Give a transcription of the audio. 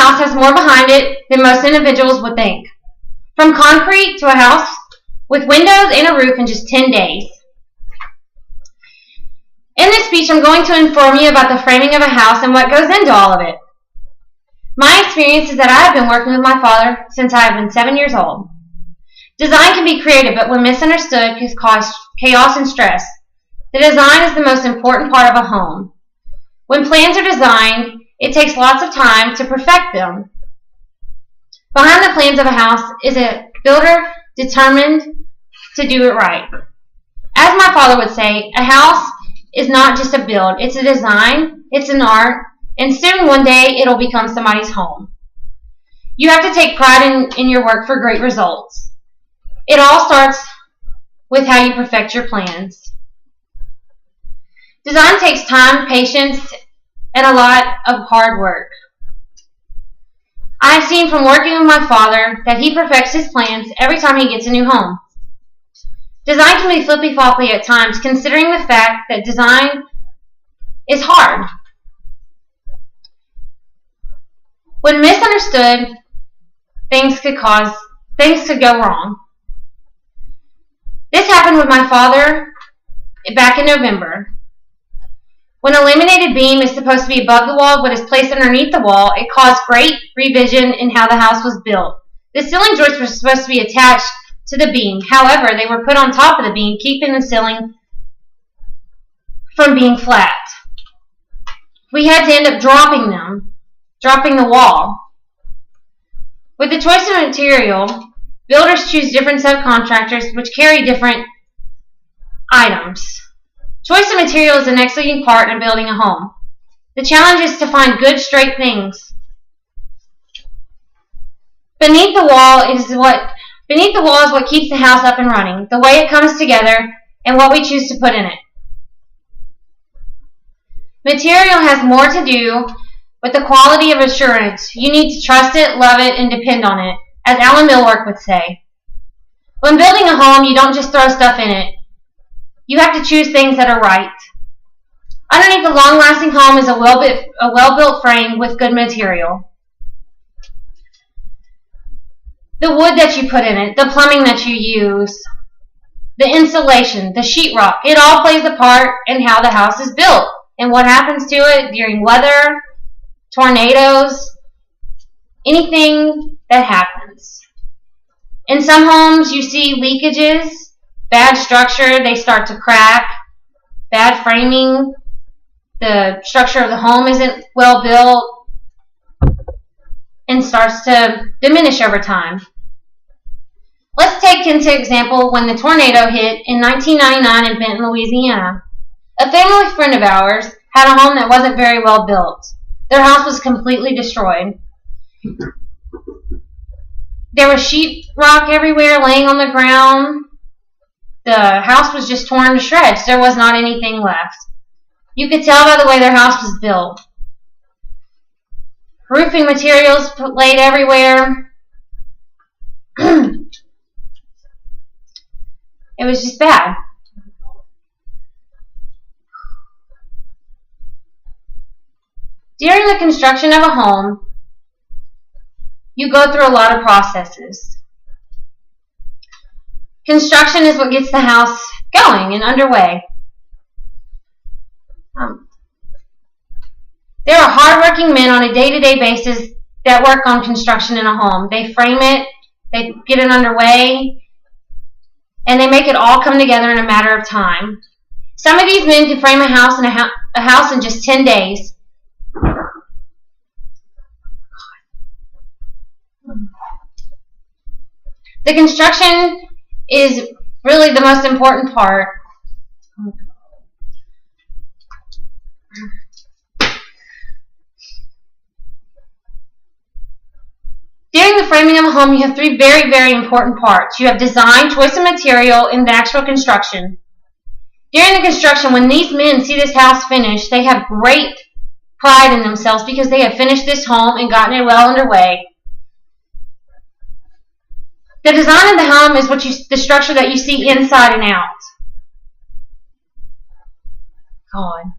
house has more behind it than most individuals would think. From concrete to a house with windows and a roof in just 10 days. In this speech, I'm going to inform you about the framing of a house and what goes into all of it. My experience is that I have been working with my father since I have been 7 years old. Design can be creative, but when misunderstood, can cause chaos and stress. The design is the most important part of a home. When plans are designed, it takes lots of time to perfect them. Behind the plans of a house is a builder determined to do it right. As my father would say, a house is not just a build, it's a design, it's an art, and soon one day it'll become somebody's home. You have to take pride in your work for great results. It all starts with how you perfect your plans. Design takes time, patience, and a lot of hard work. I have seen from working with my father that he perfects his plans every time he gets a new home. Design can be flippy-floppy at times, considering the fact that design is hard. When misunderstood, things could go wrong. This happened with my father back in November. When a laminated beam is supposed to be above the wall but is placed underneath the wall, it caused great revision in how the house was built. The ceiling joists were supposed to be attached to the beam. However, they were put on top of the beam, keeping the ceiling from being flat. We had to end up dropping the wall. With the choice of material, builders choose different subcontractors which carry different items. Choice of material is an excellent part in building a home. The challenge is to find good, straight things. Beneath the wall is what keeps the house up and running, the way it comes together, and what we choose to put in it. Material has more to do with the quality of assurance. You need to trust it, love it, and depend on it, as Alan Millwork would say. When building a home, you don't just throw stuff in it. You have to choose things that are right. Underneath a long-lasting home is a well-built frame with good material. The wood that you put in it, the plumbing that you use, the insulation, the sheetrock, it all plays a part in how the house is built and what happens to it during weather, tornadoes, anything that happens. In some homes, you see leakages, bad structure, they start to crack, bad framing, the structure of the home isn't well built, and starts to diminish over time. Let's take into example when the tornado hit in 1999 in Benton, Louisiana. A family friend of ours had a home that wasn't very well built. Their house was completely destroyed. There was sheetrock everywhere laying on the ground. The house was just torn to shreds. There was not anything left. You could tell by the way their house was built. Roofing materials laid everywhere. It was just bad. During the construction of a home, you go through a lot of processes. Construction is what gets the house going and underway. There are hardworking men on a day-to-day basis that work on construction in a home. They frame it, they get it underway, and they make it all come together in a matter of time. Some of these men can frame a house in just 10 days. The construction is really the most important part. During the framing of a home, you have three very, very important parts. You have design, choice of material, and the actual construction. During the construction, when these men see this house finished, they have great pride in themselves because they have finished this home and gotten it well underway. The design of the home is the structure that you see inside and out. God.